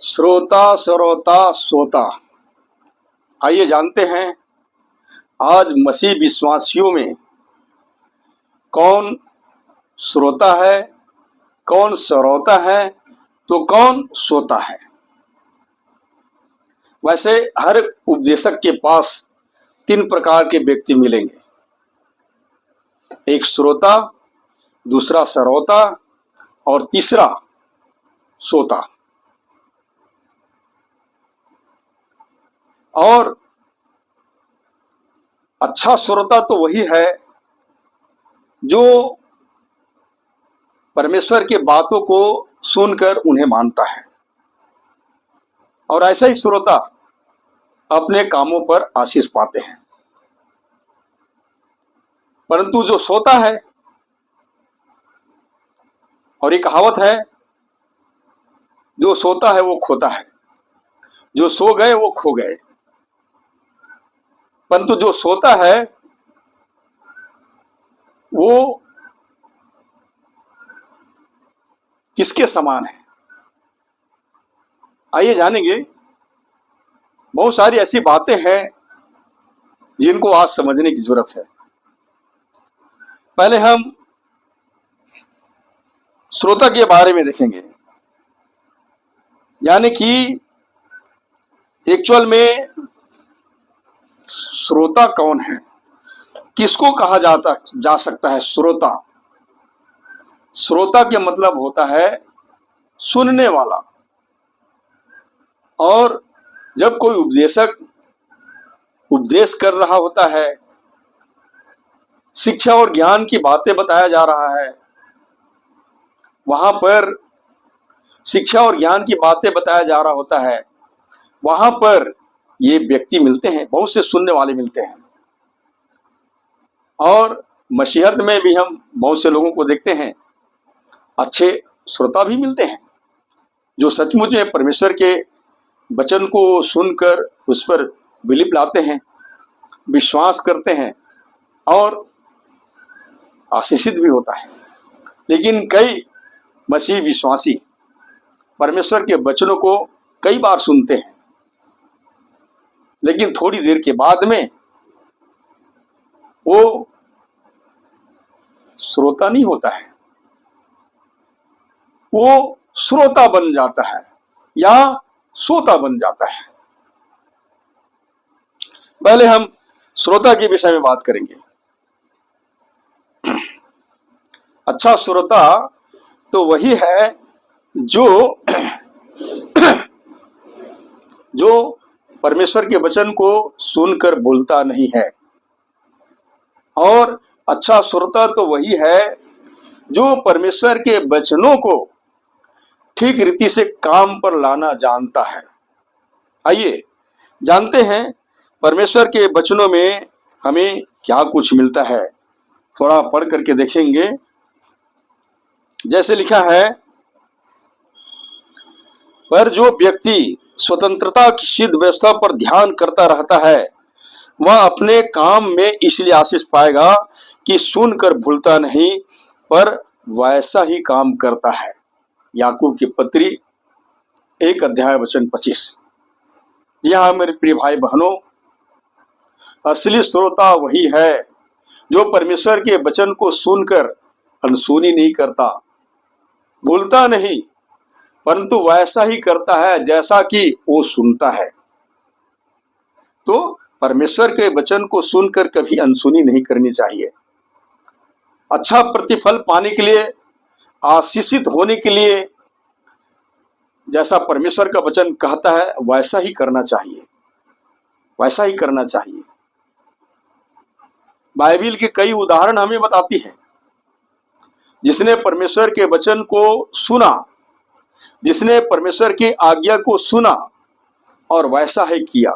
श्रोता सरोता सोता। आइए जानते हैं आज मसीह विश्वासियों में कौन श्रोता है, कौन सरोता है, तो कौन सोता है। वैसे हर उपदेशक के पास 3 प्रकार के व्यक्ति मिलेंगे, एक श्रोता, दूसरा सरोता और तीसरा सोता। और अच्छा श्रोता तो वही है जो परमेश्वर की बातों को सुनकर उन्हें मानता है, और ऐसा ही श्रोता अपने कामों पर आशीष पाते हैं। परंतु जो सोता है, और ये कहावत है, जो सोता है वो खोता है, जो सो गए वो खो गए। परंतु जो सोता है वो किसके समान है, आइए जानेंगे। बहुत सारी ऐसी बातें हैं जिनको आज समझने की जरूरत है। पहले हम श्रोता के बारे में देखेंगे, यानी कि एक्चुअल में श्रोता कौन है, किसको कहा जा सकता है श्रोता। श्रोता के मतलब होता है सुनने वाला। और जब कोई उपदेशक उपदेश कर रहा होता है, शिक्षा और ज्ञान की बातें बताया जा रहा है, वहां पर शिक्षा और ज्ञान की बातें बताया जा रहा होता है, वहां पर ये व्यक्ति मिलते हैं, बहुत से सुनने वाले मिलते हैं। और मसीहत में भी हम बहुत से लोगों को देखते हैं, अच्छे श्रोता भी मिलते हैं जो सचमुच में परमेश्वर के वचन को सुनकर उस पर बिलीव लाते हैं, विश्वास करते हैं और आशीषित भी होता है। लेकिन कई मसीह विश्वासी परमेश्वर के वचनों को कई बार सुनते हैं, लेकिन थोड़ी देर के बाद में वो श्रोता नहीं होता है, वो श्रोता बन जाता है या सोता बन जाता है। पहले हम श्रोता के विषय में बात करेंगे। अच्छा श्रोता तो वही है जो परमेश्वर के वचन को सुनकर भूलता नहीं है। और अच्छा श्रोता तो वही है जो परमेश्वर के वचनों को ठीक रीति से काम पर लाना जानता है। आइए जानते हैं परमेश्वर के वचनों में हमें क्या कुछ मिलता है, थोड़ा पढ़ करके देखेंगे। जैसे लिखा है, पर जो व्यक्ति स्वतंत्रता की सिद्ध व्यवस्था पर ध्यान करता रहता है, वह अपने काम में इसलिए आशीष पाएगा कि सुनकर भूलता नहीं, पर वैसा ही काम करता है। याकूब की पत्री 1 अध्याय वचन 25। यह मेरे प्रिय भाई बहनों, असली श्रोता वही है जो परमेश्वर के वचन को सुनकर अनसुनी नहीं करता, भूलता नहीं, परंतु वैसा ही करता है जैसा कि वो सुनता है। तो परमेश्वर के वचन को सुनकर कभी अनसुनी नहीं करनी चाहिए। अच्छा प्रतिफल पाने के लिए, आशीषित होने के लिए, जैसा परमेश्वर का वचन कहता है वैसा ही करना चाहिए, वैसा ही करना चाहिए। बाइबिल के कई उदाहरण हमें बताती है, जिसने परमेश्वर के वचन को सुना, जिसने परमेश्वर की आज्ञा को सुना और वैसा ही किया,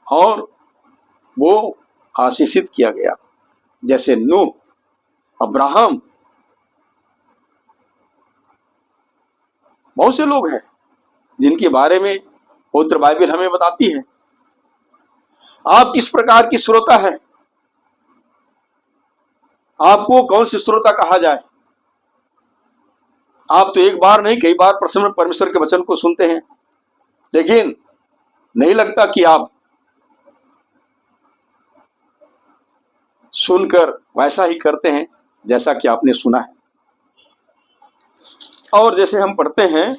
और वो आशीषित किया गया। जैसे नूह, अब्राहम, बहुत से लोग हैं जिनके बारे में पवित्र बाइबल हमें बताती है। आप किस प्रकार की श्रोता है, आपको कौन सी श्रोता कहा जाए। आप तो एक बार नहीं कई बार परमेश्वर के वचन को सुनते हैं, लेकिन नहीं लगता कि आप सुनकर वैसा ही करते हैं जैसा कि आपने सुना है। और जैसे हम पढ़ते हैं,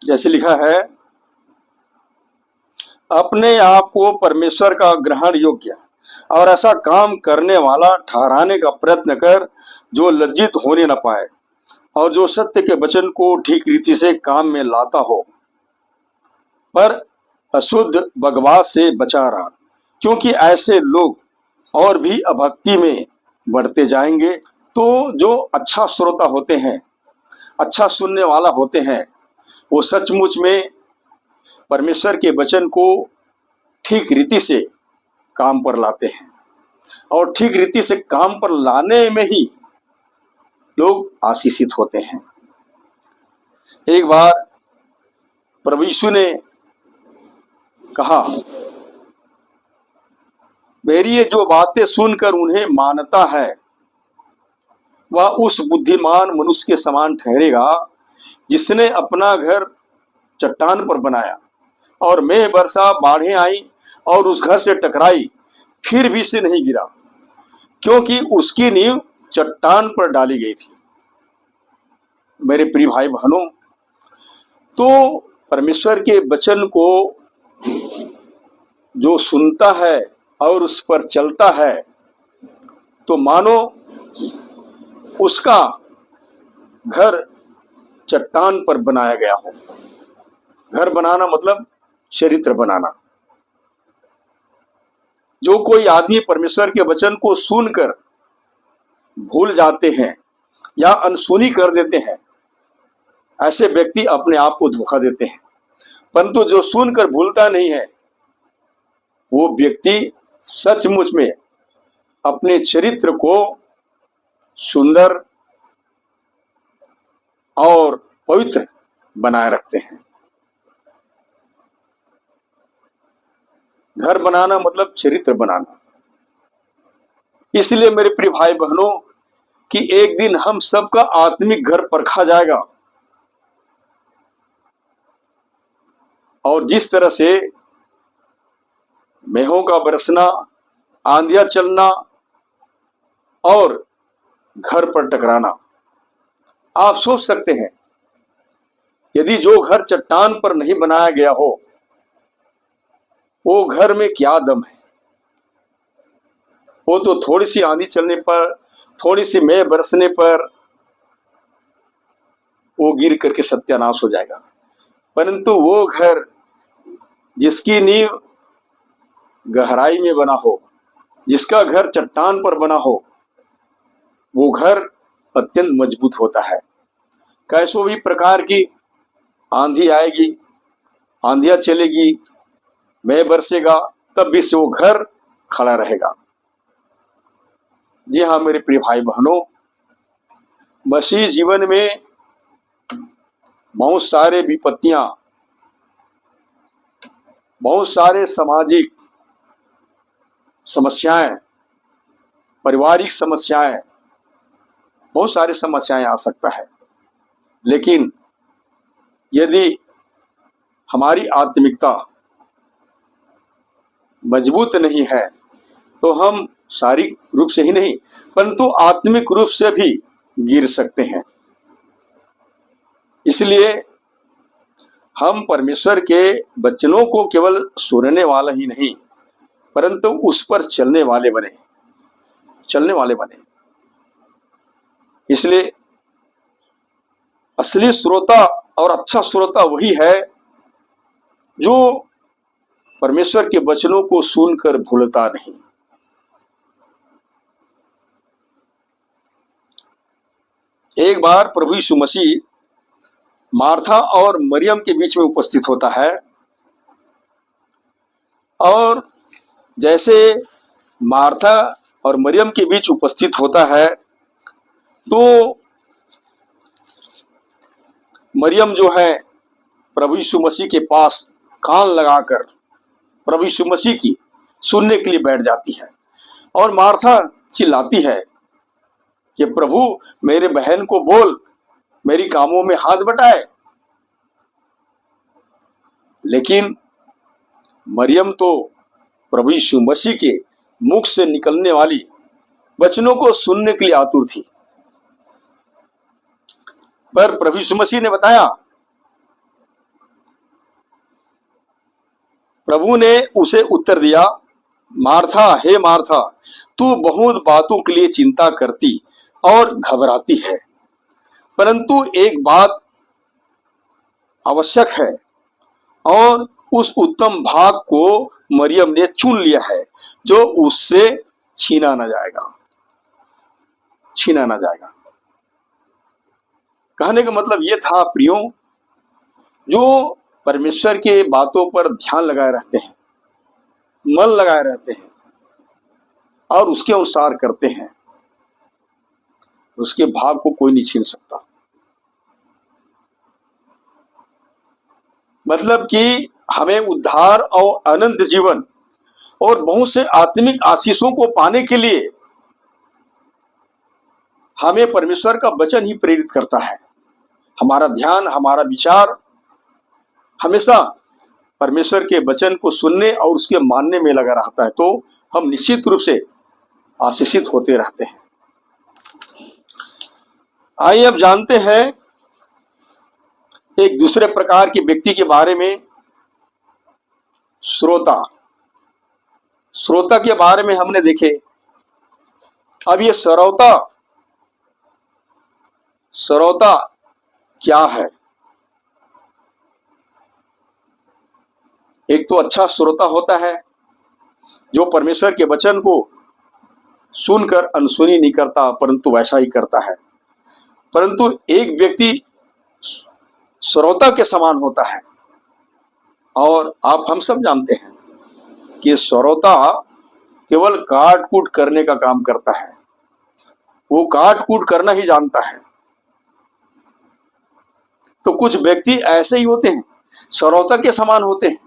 जैसे लिखा है, अपने आप को परमेश्वर का ग्रहण योग्य और ऐसा काम करने वाला ठहराने का प्रयत्न कर जो लज्जित होने न पाए और जो सत्य के वचन को ठीक रीति से काम में लाता हो, पर अशुद्ध बकवास से बचा रहा, क्योंकि ऐसे लोग और भी अभक्ति में बढ़ते जाएंगे। तो जो अच्छा श्रोता होते हैं, अच्छा सुनने वाला होते हैं, वो सचमुच में परमेश्वर के वचन को ठीक रीति से काम पर लाते हैं और ठीक रीति से काम पर लाने में ही लोग आशीषित होते हैं। एक बार प्रभु यीशु ने कहा, मेरी ये जो बातें सुनकर उन्हें मानता है वह उस बुद्धिमान मनुष्य के समान ठहरेगा जिसने अपना घर चट्टान पर बनाया और मेघ वर्षा बाढ़ें आई और उस घर से टकराई, फिर भी से नहीं गिरा, क्योंकि उसकी नींव चट्टान पर डाली गई थी। मेरे प्रिय भाई बहनों, तो परमेश्वर के वचन को जो सुनता है और उस पर चलता है, तो मानो उसका घर चट्टान पर बनाया गया हो। घर बनाना मतलब चरित्र बनाना। जो कोई आदमी परमेश्वर के वचन को सुनकर भूल जाते हैं या अनसुनी कर देते हैं, ऐसे व्यक्ति अपने आप को धोखा देते हैं। परंतु जो सुनकर भूलता नहीं है, वो व्यक्ति सचमुच में अपने चरित्र को सुंदर और पवित्र बनाए रखते हैं। घर बनाना मतलब चरित्र बनाना। इसलिए मेरे प्रिय भाई बहनों, कि एक दिन हम सबका आत्मिक घर परखा जाएगा और जिस तरह से मेघों का बरसना, आंधियां चलना और घर पर टकराना, आप सोच सकते हैं, यदि जो घर चट्टान पर नहीं बनाया गया हो, वो घर में क्या दम है। वो तो थोड़ी सी आंधी चलने पर, थोड़ी सी मेघ बरसने पर वो गिर करके सत्यानाश हो जाएगा। परंतु वो घर जिसकी नींव गहराई में बना हो, जिसका घर चट्टान पर बना हो, वो घर अत्यंत मजबूत होता है। कैसो भी प्रकार की आंधी आएगी, आंधियां चलेगी, मेघ बरसेगा, तब भी से वो घर खड़ा रहेगा। जी हाँ मेरे प्रिय भाई बहनों, मसीह जीवन में बहुत सारे विपत्तियां, बहुत सारे सामाजिक समस्याएं, पारिवारिक समस्याएं, बहुत सारी समस्याएं आ सकता है। लेकिन यदि हमारी आत्मिकता मजबूत नहीं है, तो हम शारीरिक रूप से ही नहीं परंतु आत्मिक रूप से भी गिर सकते हैं। इसलिए हम परमेश्वर के वचनों को केवल सुनने वाला ही नहीं, परंतु उस पर चलने वाले बने। इसलिए असली श्रोता और अच्छा श्रोता वही है जो परमेश्वर के वचनों को सुनकर भूलता नहीं। एक बार प्रभु यीशु मसीह मार्था और मरियम के बीच में उपस्थित होता है, और जैसे मार्था और मरियम के बीच उपस्थित होता है, तो मरियम जो है प्रभु यीशु मसीह के पास कान लगाकर प्रभु यीशु मसीह की सुनने के लिए बैठ जाती है। और मार्था चिल्लाती है कि प्रभु मेरे बहन को बोल मेरी कामों में हाथ बटाए। लेकिन मरियम तो प्रभु यीशु मसीह के मुख से निकलने वाली वचनों को सुनने के लिए आतुर थी। पर प्रभु यीशु मसीह ने बताया, प्रभु ने उसे उत्तर दिया, मार्था, हे मार्था, तू बहुत बातों के लिए चिंता करती और घबराती है, परंतु एक बात आवश्यक है और उस उत्तम भाग को मरियम ने चुन लिया है जो उससे छीना न जाएगा। कहने का मतलब यह था प्रियो, जो परमेश्वर के बातों पर ध्यान लगाए रहते हैं, मन लगाए रहते हैं और उसके अनुसार करते हैं, उसके भाग को कोई नहीं छीन सकता। मतलब कि हमें उद्धार और अनंत जीवन और बहुत से आत्मिक आशीषों को पाने के लिए हमें परमेश्वर का वचन ही प्रेरित करता है। हमारा ध्यान, हमारा विचार हमेशा परमेश्वर के वचन को सुनने और उसके मानने में लगा रहता है, तो हम निश्चित रूप से आशीषित होते रहते हैं। आइए अब जानते हैं एक दूसरे प्रकार के व्यक्ति के बारे में। श्रोता के बारे में हमने देखे। अब ये श्रोता क्या है? एक तो अच्छा श्रोता होता है जो परमेश्वर के वचन को सुनकर अनसुनी नहीं करता, परंतु वैसा ही करता है। परंतु एक व्यक्ति श्रोता के समान होता है, और हम सब जानते हैं कि श्रोता केवल काट कूट करने का काम करता है, वो काट कूट करना ही जानता है। तो कुछ व्यक्ति ऐसे ही होते हैं, श्रोता के समान होते हैं।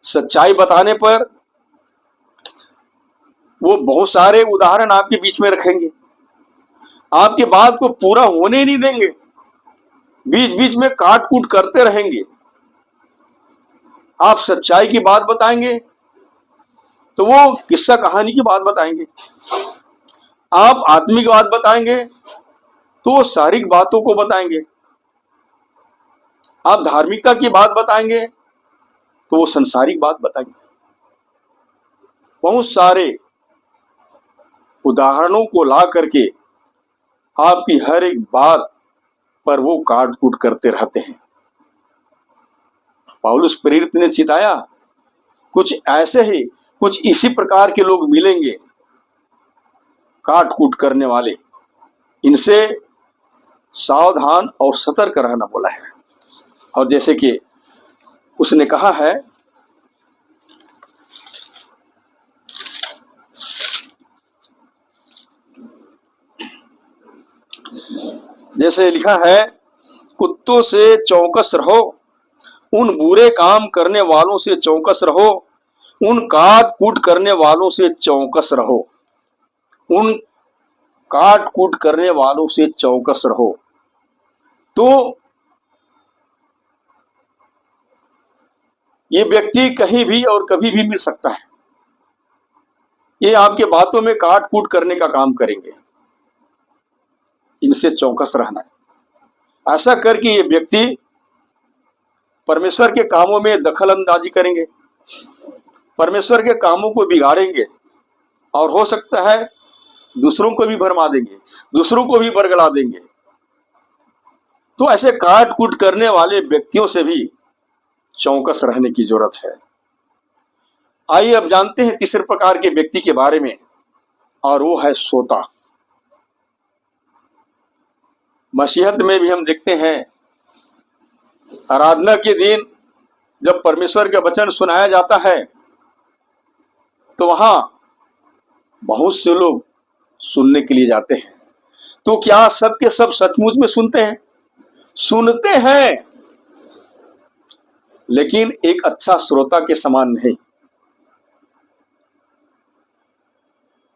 सच्चाई बताने पर वो बहुत सारे उदाहरण आपके बीच में रखेंगे, आपकी बात को पूरा होने नहीं देंगे, बीच बीच में काट कूट करते रहेंगे। आप सच्चाई की बात बताएंगे तो वो किस्सा कहानी की बात बताएंगे। आप आत्मिक बात बताएंगे तो वो शारीरिक बातों को बताएंगे। आप धार्मिकता की बात बताएंगे तो वो संसारिक बात बताएंगे। बहुत सारे उदाहरणों को ला करके आपकी हर एक बात पर वो काट कूट करते रहते हैं। पौलुस प्रेरित ने चिताया, कुछ ऐसे ही, कुछ इसी प्रकार के लोग मिलेंगे, काट कूट करने वाले। इनसे सावधान और सतर्क रहना बोला है। और जैसे कि उसने कहा है, जैसे लिखा है, कुत्तों से चौकस रहो, उन बुरे काम करने वालों से चौकस रहो, उन काट कूट करने वालों से चौकस रहो, उन काट कूट करने वालों से चौकस रहो। तो ये व्यक्ति कहीं भी और कभी भी मिल सकता है। ये आपके बातों में काट कूट करने का काम करेंगे, इनसे चौकस रहना है। ऐसा करके ये व्यक्ति परमेश्वर के कामों में दखल अंदाजी करेंगे, परमेश्वर के कामों को बिगाड़ेंगे, और हो सकता है दूसरों को भी भरमा देंगे, दूसरों को भी बरगला देंगे। तो ऐसे काट कूट करने वाले व्यक्तियों से भी चौकस रहने की जरूरत है। आइए अब जानते हैं तीसरे प्रकार के व्यक्ति के बारे में, और वो है श्रोता। मसीहत में भी हम देखते हैं, आराधना के दिन जब परमेश्वर का वचन सुनाया जाता है तो वहां बहुत से लोग सुनने के लिए जाते हैं। तो क्या सब के सब सचमुच में सुनते हैं? सुनते हैं, लेकिन एक अच्छा श्रोता के समान नहीं।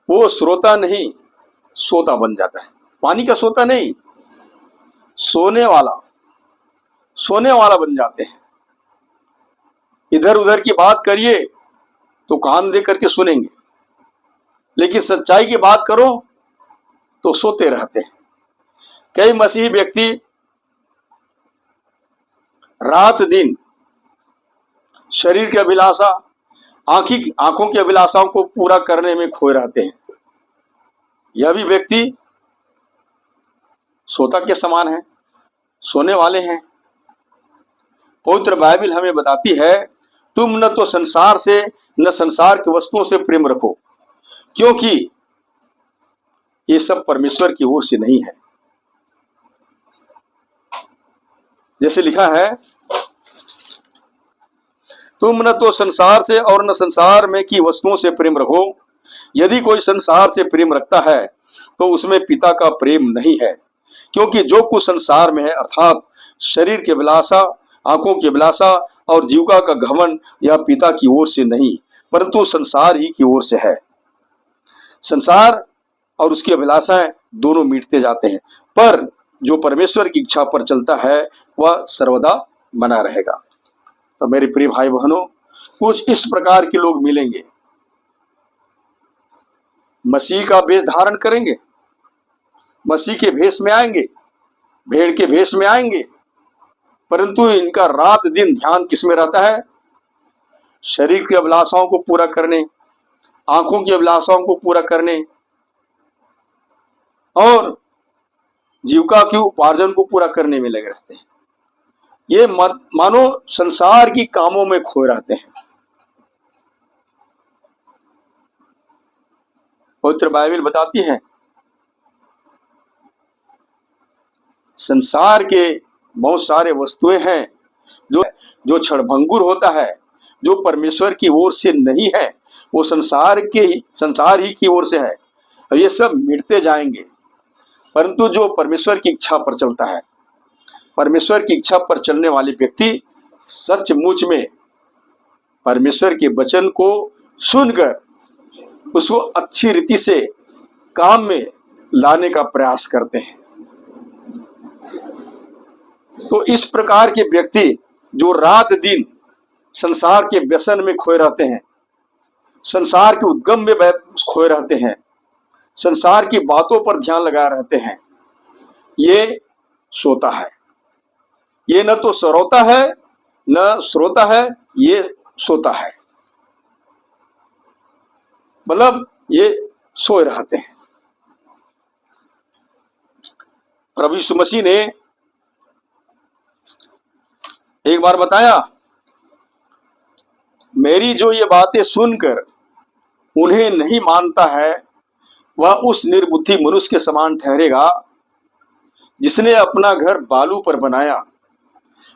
वो श्रोता नहीं, सोता बन जाता है। पानी का सोता नहीं, सोने वाला बन जाते हैं। इधर उधर की बात करिए तो कान दे करके सुनेंगे, लेकिन सच्चाई की बात करो तो सोते रहते हैं। कई मसीही व्यक्ति रात दिन शरीर की अभिलाषा, आंखों की अभिलाषाओं को पूरा करने में खोए रहते हैं। यह भी व्यक्ति सोता के समान है, सोने वाले हैं। पवित्र बाइबल हमें बताती है, तुम न तो संसार से न संसार की वस्तुओं से प्रेम रखो, क्योंकि ये सब परमेश्वर की ओर से नहीं है। जैसे लिखा है, तुम न तो संसार से और न संसार में की वस्तुओं से प्रेम रखो। यदि कोई संसार से प्रेम रखता है तो उसमें पिता का प्रेम नहीं है, क्योंकि जो कुछ संसार में है, अर्थात शरीर की अभिलाषा, आंखों की अभिलाषा और जीविका का घमंड, यह पिता की ओर से नहीं परंतु संसार ही की ओर से है। संसार और उसकी अभिलाषाएं दोनों मिटते जाते हैं, पर जो परमेश्वर की इच्छा पर चलता है वह सर्वदा बना रहेगा। तो मेरे प्रिय भाई बहनों, कुछ इस प्रकार के लोग मिलेंगे, मसीह का वेश धारण करेंगे, मसीह के भेष में आएंगे, भेड़ के भेष में आएंगे, परंतु इनका रात दिन ध्यान किस में रहता है? शरीर की अभिलाषाओं को पूरा करने, आंखों की अभिलाषाओं को पूरा करने और जीविका की उपार्जन को पूरा करने में लगे रहते हैं। ये मानो संसार की कामों में खोए रहते हैं। पवित्र बाइबल बताती है, संसार के बहुत सारे वस्तुएं हैं जो क्षणभंगुर होता है, जो परमेश्वर की ओर से नहीं है, वो संसार ही की ओर से है। और ये सब मिटते जाएंगे, परंतु जो परमेश्वर की इच्छा पर चलता है, परमेश्वर की इच्छा पर चलने वाले व्यक्ति सचमुच में परमेश्वर के वचन को सुनकर उसको अच्छी रीति से काम में लाने का प्रयास करते हैं। तो इस प्रकार के व्यक्ति जो रात दिन संसार के व्यसन में खोए रहते हैं, संसार के उद्गम में खोए रहते हैं, संसार की बातों पर ध्यान लगाए रहते हैं, ये सोता है। ये न तो सरोता है न श्रोता है, ये सोता है, मतलब ये सोए रहते हैं। प्रभु यीशु मसीह ने एक बार बताया, मेरी जो ये बातें सुनकर उन्हें नहीं मानता है वह उस निर्बुद्धि मनुष्य के समान ठहरेगा जिसने अपना घर बालू पर बनाया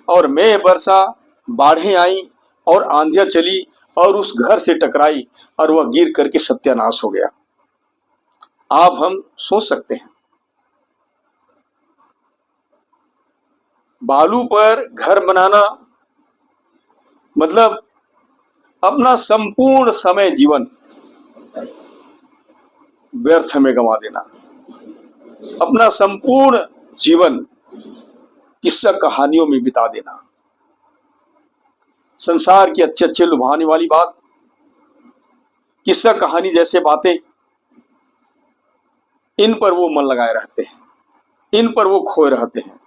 और मेघ बरसा, बाढ़ें आई और आंधियां चली और उस घर से टकराई और वह गिर करके सत्यानाश हो गया। आप हम सोच सकते हैं, बालू पर घर बनाना मतलब अपना संपूर्ण समय जीवन व्यर्थ में गंवा देना, अपना संपूर्ण जीवन किस्सा कहानियों में बिता देना, संसार की अच्छे अच्छे लुभाने वाली बात, किस्सा कहानी जैसे बातें, इन पर वो मन लगाए रहते हैं, इन पर वो खोए रहते हैं।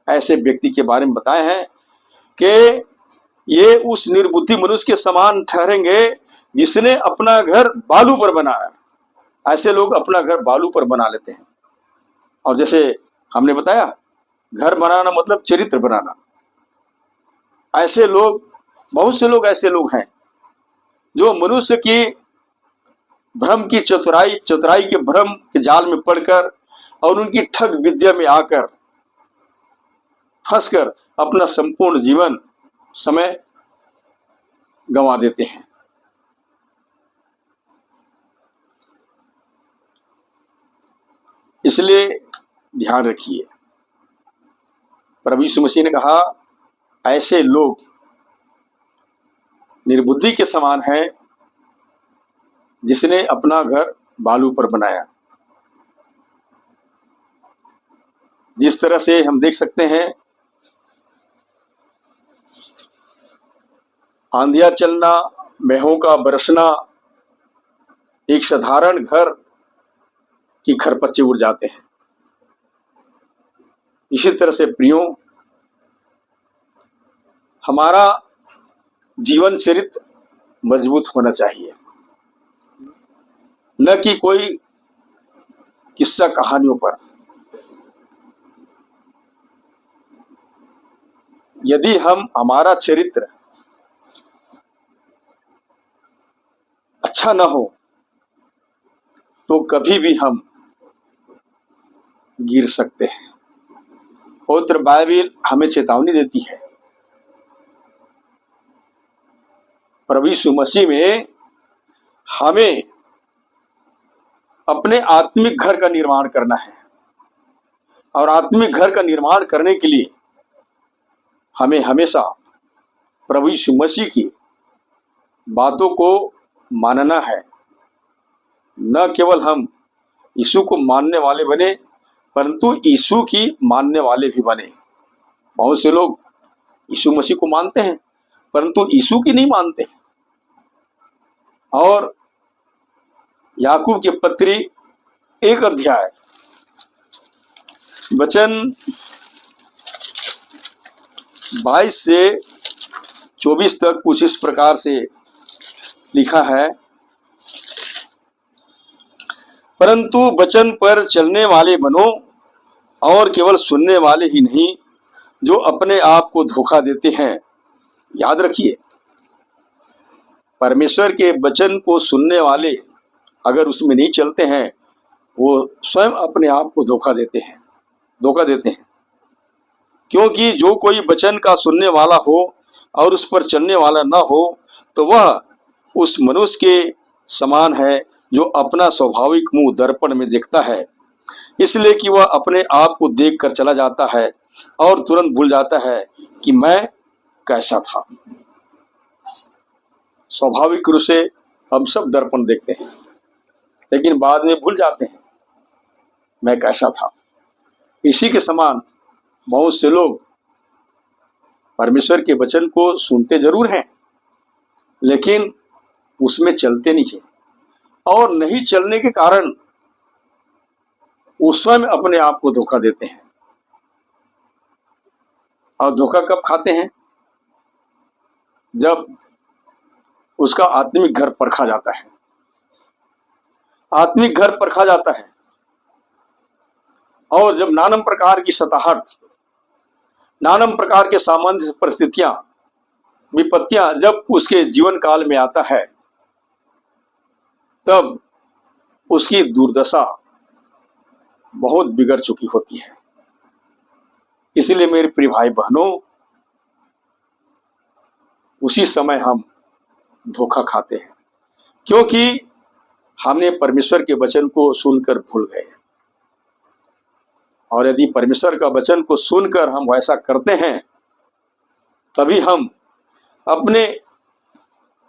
ऐसे व्यक्ति के बारे में बताए हैं कि ये उस निर्बुद्धि मनुष्य के समान ठहरेंगे जिसने अपना घर बालू पर बनाया। ऐसे लोग अपना घर बालू पर बना लेते हैं। और जैसे हमने बताया, घर बनाना मतलब चरित्र बनाना। ऐसे लोग, बहुत से लोग ऐसे लोग हैं जो मनुष्य की भ्रम की चतुराई के भ्रम के जाल में पड़कर और उनकी ठग विद्या में आकर फंसकर अपना संपूर्ण जीवन समय गंवा देते हैं। इसलिए ध्यान रखिए, प्रभु यीशु मसीह ने कहा ऐसे लोग निर्बुद्धि के समान हैं जिसने अपना घर बालू पर बनाया। जिस तरह से हम देख सकते हैं, आंधियां चलना, मेहों का बरसना, एक साधारण घर की खरपच्चे उड़ जाते हैं। इसी तरह से प्रियो, हमारा जीवन चरित्र मजबूत होना चाहिए, न कि कोई किस्सा कहानियों पर। यदि हमारा चरित्र अच्छा न हो तो कभी भी हम गिर सकते हैं। पवित्र बाइबल हमें चेतावनी देती है। प्रभु यीशु मसीह में हमें अपने आत्मिक घर का निर्माण करना है, और आत्मिक घर का निर्माण करने के लिए हमें हमेशा प्रभु यीशु मसीह की बातों को मानना है। न केवल हम यीशु को मानने वाले बने, परंतु यीशु की मानने वाले भी बने। बहुत से लोग यीशु मसीह को मानते हैं परंतु यीशु की नहीं मानते। और याकूब की पत्री 1 अध्याय वचन 22 से 24 तक कुछ इस प्रकार से लिखा है, परंतु वचन पर चलने वाले बनो, और केवल सुनने वाले ही नहीं जो अपने आप को धोखा देते हैं। याद रखिए, परमेश्वर के वचन को सुनने वाले अगर उसमें नहीं चलते हैं, वो स्वयं अपने आप को धोखा देते हैं। क्योंकि जो कोई वचन का सुनने वाला हो और उस पर चलने वाला न हो तो वह उस मनुष्य के समान है जो अपना स्वाभाविक मुंह दर्पण में देखता है, इसलिए कि वह अपने आप को देख कर चला जाता है और तुरंत भूल जाता है कि मैं कैसा था। स्वाभाविक रूप से हम सब दर्पण देखते हैं, लेकिन बाद में भूल जाते हैं मैं कैसा था। इसी के समान बहुत से लोग परमेश्वर के वचन को सुनते जरूर हैं, लेकिन उसमें चलते नहीं है, और नहीं चलने के कारण वो स्वयं अपने आप को धोखा देते हैं। और धोखा कब खाते हैं? जब उसका आत्मिक घर परखा जाता है। आत्मिक घर परखा जाता है, और जब नानान प्रकार की सताहट, नानान प्रकार के सामान्य परिस्थितियां, विपत्तियां जब उसके जीवन काल में आता है, तब उसकी दुर्दशा बहुत बिगड़ चुकी होती है। इसलिए मेरे प्रिय भाई बहनों, उसी समय हम धोखा खाते हैं, क्योंकि हमने परमेश्वर के वचन को सुनकर भूल गए। और यदि परमेश्वर का वचन को सुनकर हम वैसा करते हैं, तभी हम अपने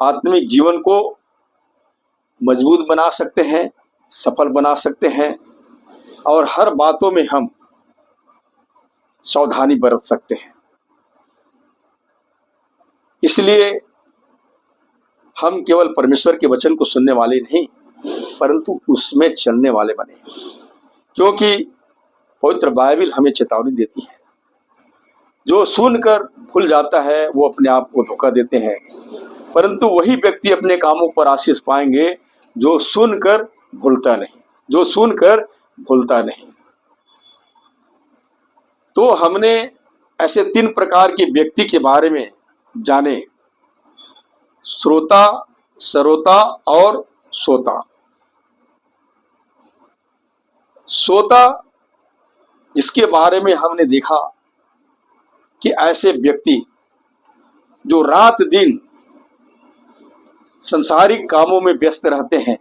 आत्मिक जीवन को मजबूत बना सकते हैं, सफल बना सकते हैं, और हर बातों में हम सावधानी बरत सकते हैं। इसलिए हम केवल परमेश्वर के वचन को सुनने वाले नहीं, परंतु उसमें चलने वाले बने, क्योंकि पवित्र बाइबल हमें चेतावनी देती है। जो सुनकर भूल जाता है वो अपने आप को धोखा देते हैं, परंतु वही व्यक्ति अपने कामों पर आशीष पाएंगे जो सुनकर भूलता नहीं। तो हमने ऐसे 3 प्रकार के व्यक्ति के बारे में जाने, श्रोता, सरोता और सोता। सोता, जिसके बारे में हमने देखा कि ऐसे व्यक्ति जो रात दिन सांसारिक कामों में व्यस्त रहते हैं,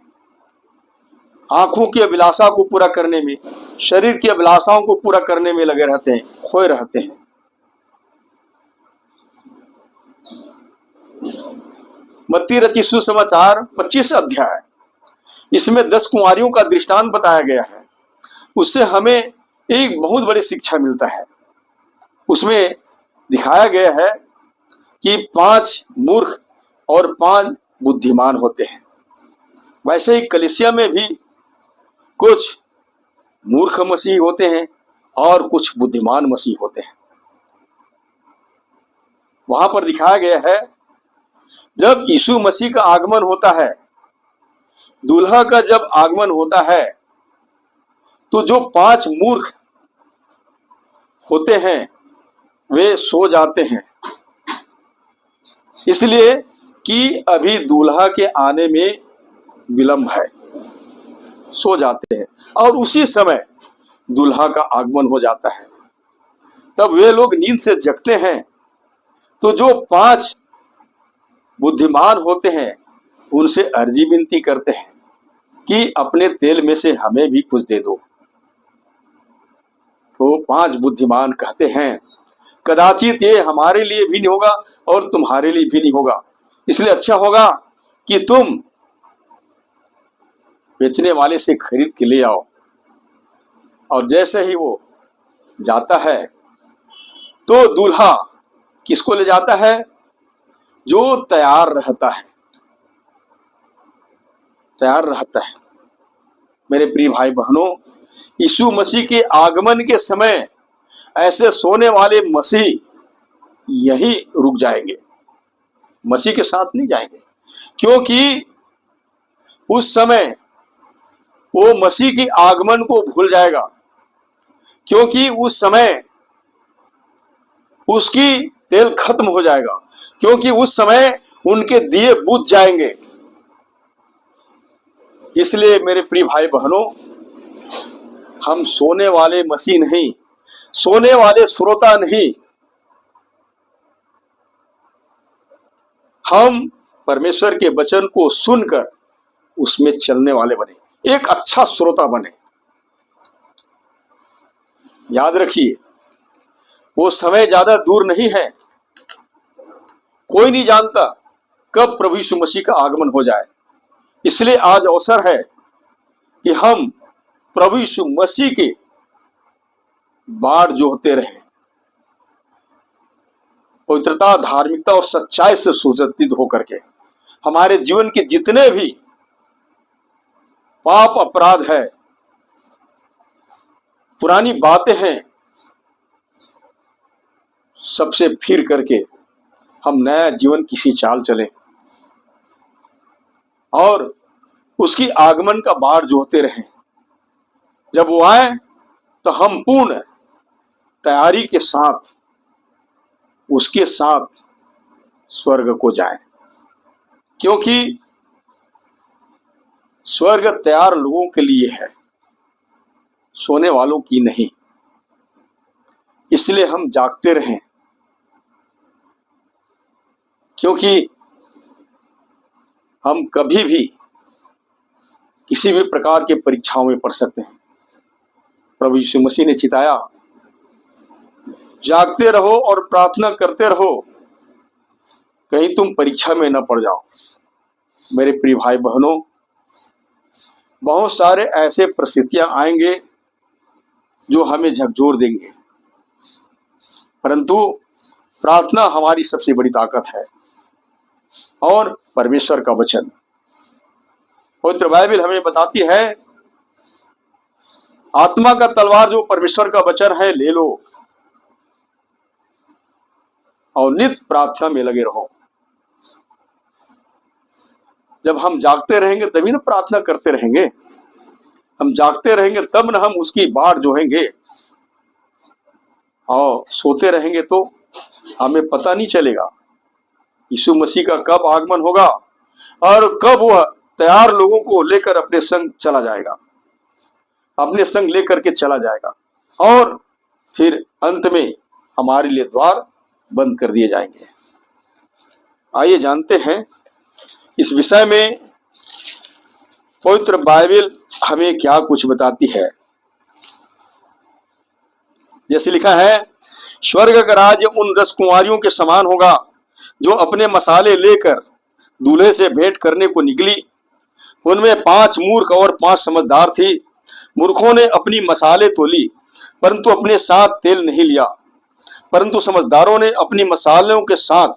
आंखों की अभिलाषा को पूरा करने में, शरीर की अभिलाषाओं को पूरा करने में लगे रहते हैं, खोए रहते हैं। मत्ती रचित सुसमाचार 25 अध्याय, इसमें 10 कुंवारियों का दृष्टांत बताया गया है। उससे हमें एक बहुत बड़ी शिक्षा मिलता है। उसमें दिखाया गया है कि 5 मूर्ख और 5 बुद्धिमान होते हैं। वैसे ही कलीसिया में भी कुछ मूर्ख मसीह होते हैं और कुछ बुद्धिमान मसीह होते हैं। वहां पर दिखाया गया है, जब यीशु मसीह का आगमन होता है, दूल्हा का जब आगमन होता है, तो जो 5 मूर्ख होते हैं वे सो जाते हैं, इसलिए कि अभी दूल्हा के आने में विलंब है, सो जाते हैं। और उसी समय दूल्हा का आगमन हो जाता है। तब वे लोग नींद से जगते हैं, तो जो 5 बुद्धिमान होते हैं उनसे अर्जी विनती करते हैं कि अपने तेल में से हमें भी कुछ दे दो। तो 5 बुद्धिमान कहते हैं, कदाचित ये हमारे लिए भी नहीं होगा और तुम्हारे लिए भी नहीं होगा, इसलिए अच्छा होगा कि तुम बेचने वाले से खरीद के ले आओ। और जैसे ही वो जाता है, तो दूल्हा किसको ले जाता है? जो तैयार रहता है, तैयार रहता है। मेरे प्रिय भाई बहनों, यीशु मसीह के आगमन के समय ऐसे सोने वाले मसीह यही रुक जाएंगे, मसीह के साथ नहीं जाएंगे, क्योंकि उस समय वो मसीह के आगमन को भूल जाएगा, क्योंकि उस समय उसकी तेल खत्म हो जाएगा, क्योंकि उस समय उनके दिए बुझ जाएंगे। इसलिए मेरे प्रिय भाई बहनों, हम सोने वाले मसीह नहीं, सोने वाले श्रोता नहीं, हम परमेश्वर के वचन को सुनकर उसमें चलने वाले बने, एक अच्छा श्रोता बने। याद रखिए, वो समय ज्यादा दूर नहीं है। कोई नहीं जानता कब प्रभु यीशु मसीह का आगमन हो जाए। इसलिए आज अवसर है कि हम प्रभु यीशु मसीह के बाट जोहते रहें, पवित्रता, धार्मिकता और सच्चाई से सुसज्जित होकर के हमारे जीवन के जितने भी पाप अपराध है, पुरानी बातें हैं, सबसे फिर करके हम नया जीवन की चाल चलें और उसकी आगमन का बाट जोहते रहें। जब वो आए तो हम पूर्ण तैयारी के साथ उसके साथ स्वर्ग को जाएं, क्योंकि स्वर्ग तैयार लोगों के लिए है, सोने वालों की नहीं। इसलिए हम जागते रहें, क्योंकि हम कभी भी किसी भी प्रकार के परीक्षाओं में पड़ सकते हैं। प्रभु यीशु मसीह ने चिताया, जागते रहो और प्रार्थना करते रहो, कहीं तुम परीक्षा में न पड़ जाओ। मेरे प्रिय भाई बहनों, बहुत सारे ऐसे परिस्थितियां आएंगे जो हमें झकझोर देंगे, परंतु प्रार्थना हमारी सबसे बड़ी ताकत है और परमेश्वर का वचन। पवित्र बाइबल हमें बताती है, आत्मा का तलवार जो परमेश्वर का वचन है ले लो और नित्य प्रार्थना में लगे रहो। जब हम जागते रहेंगे तभी ना प्रार्थना करते रहेंगे। हम जागते रहेंगे तब ना हम उसकी बाट जोहेंगे, और सोते रहेंगे तो हमें पता नहीं चलेगा यीशु मसीह का कब आगमन होगा और कब वह तैयार लोगों को लेकर अपने संग चला जाएगा, अपने संग लेकर के चला जाएगा, और फिर अंत में हमारे लिए द्वार बंद कर दिए जाएंगे। आइए जानते हैं इस विषय में पवित्र बाइबल हमें क्या कुछ बताती है। जैसे लिखा है, स्वर्ग का राज्य उन राजकुमारियों के समान होगा जो अपने मसाले लेकर दूल्हे से भेंट करने को निकली। उनमें 5 मूर्ख और 5 समझदार थी। मूर्खों ने अपनी मसाले तो ली, परंतु अपने साथ तेल नहीं लिया। परंतु समझदारों ने अपनी मसालों के साथ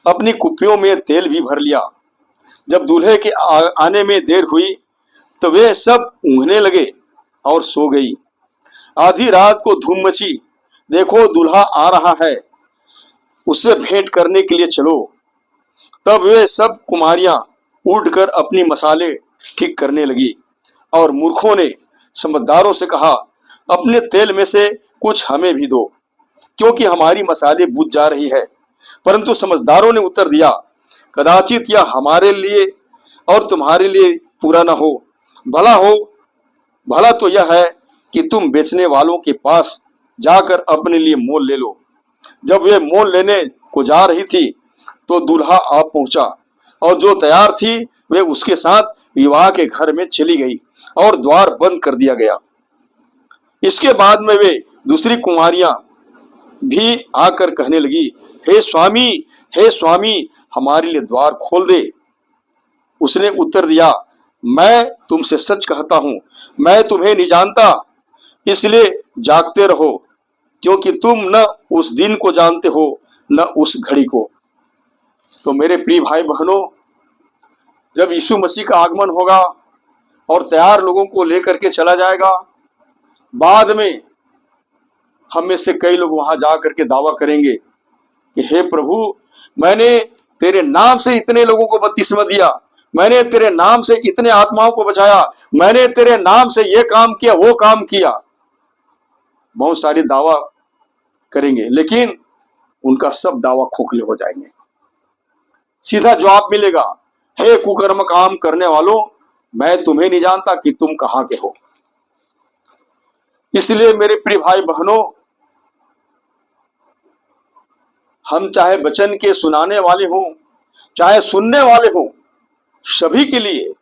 अपनी कुप्पियों में तेल भी भर लिया। जब दूल्हे के आने में देर हुई तो वे सब ऊँघने लगे और सो गई। आधी रात को धूम मची, देखो दूल्हा आ रहा है, उससे भेंट करने के लिए चलो। तब वे सब कुमारियां उठकर अपनी मसाले ठीक करने लगी और मूर्खों ने समझदारों से कहा, अपने तेल में से कुछ हमें भी दो, क्योंकि हमारी मसाले बुझ जा रही है। परंतु समझदारों ने उत्तर दिया, कदाचित यह हमारे लिए और तुम्हारे लिए पूरा न हो। भला तो यह है कि तुम बेचने वालों के पास जाकर अपने लिए मोल ले लो। जब वे मोल लेने को जा रही थी तो दूल्हा आ पहुंचा, और जो तैयार थी वे उसके साथ विवाह के घर में चली गई और द्वार बंद कर दिया गया। इसके बाद में वे दूसरी कुमारियां भी आकर कहने लगी, हे स्वामी, हमारे लिए द्वार खोल दे। उसने उत्तर दिया, मैं तुमसे सच कहता हूं, मैं तुम्हें नहीं जानता, इसलिए जागते रहो, क्योंकि तुम न उस दिन को जानते हो न उस घड़ी को। तो मेरे प्रिय भाई बहनों, जब यीशु मसीह का आगमन होगा और तैयार लोगों को लेकर के चला जाएगा, बाद में हम में से कई लोग वहां जा करके दावा करेंगे कि हे प्रभु, मैंने तेरे नाम से इतने लोगों को बपतिस्मा दिया, मैंने तेरे नाम से इतने आत्माओं को बचाया, मैंने तेरे नाम से ये काम किया, वो काम किया। बहुत सारे दावा करेंगे, लेकिन उनका सब दावा खोखले हो जाएंगे। सीधा जवाब मिलेगा, हे कुकर्म काम करने वालों, मैं तुम्हें नहीं जानता कि तुम कहां के हो। इसलिए मेरे प्रिय भाई बहनों, हम चाहे वचन के सुनाने वाले हों, चाहे सुनने वाले हों, सभी के लिए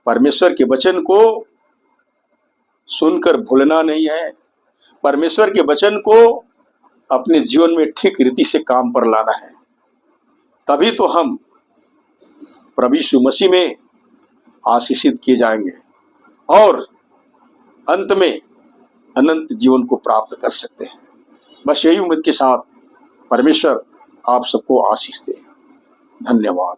परमेश्वर के वचन को सुनकर भूलना नहीं है। परमेश्वर के वचन को अपने जीवन में ठीक रीति से काम पर लाना है। तभी तो हम प्रभु यीशु मसीह में आशीषित किए जाएंगे और अंत में अनंत जीवन को प्राप्त कर सकते हैं। बस यही उम्मीद के साथ परमेश्वर आप सबको आशीष दे। धन्यवाद।